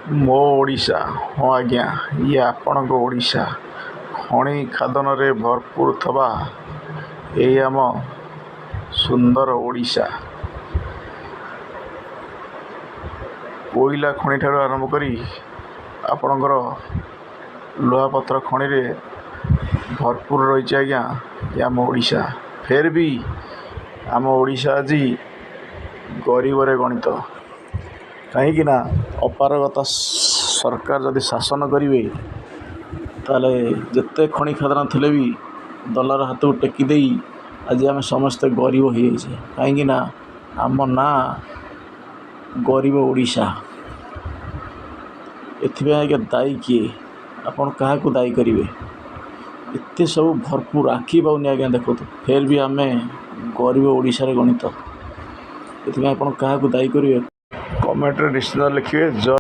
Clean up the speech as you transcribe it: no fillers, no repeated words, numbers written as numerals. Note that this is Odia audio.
ମୋ ଓଡ଼ିଶା, ହଁ ଆଜ୍ଞା, ଇଏ ଆପଣଙ୍କ ଓଡ଼ିଶା। ଖଣି ଖାଦାନରେ ଭରପୁର ଥିବା ଏଇ ଆମ ସୁନ୍ଦର ଓଡ଼ିଶା। କୋଇଲା ଖଣିଠାରୁ ଆରମ୍ଭ କରି ଆପଣଙ୍କର ଲୁହାପଥର ଖଣିରେ ଭରପୁର ରହିଛି ଆଜ୍ଞା ଏ ଆମ ଓଡ଼ିଶା। ଫେର୍ ବି ଆମ ଓଡ଼ିଶା ଆଜି ଗରିବରେ ଗଣିତ। କାହିଁକିନା ଅପାରଗତା ସରକାର ଯଦି ଶାସନ କରିବେ ତାହେଲେ ଯେତେ ଖଣି ଖାଦାନ ଥିଲେ ବି ଦଲାର ହାତକୁ ଟେକି ଦେଇ ଆଜି ଆମେ ସମସ୍ତେ ଗରିବ ହୋଇଯାଇଛେ। କାହିଁକିନା ଆମ ନାଁ ଗରିବ ଓଡ଼ିଶା। ଏଥିପାଇଁ ଆଜ୍ଞା ଦାୟୀ କିଏ? ଆପଣ କାହାକୁ ଦାୟୀ କରିବେ? ଏତେ ସବୁ ଭରପୁର ଆଖି ପାଉନି ଆଜ୍ଞା ଦେଖନ୍ତୁ, ଫେର୍ ବି ଆମେ ଗରିବ ଓଡ଼ିଶାରେ ଗଣିତ। ଏଥିପାଇଁ ଆପଣ କାହାକୁ ଦାୟୀ କରିବେ? କମେଣ୍ଟରେ ନିଶ୍ଚିତ ଲେଖିବେ।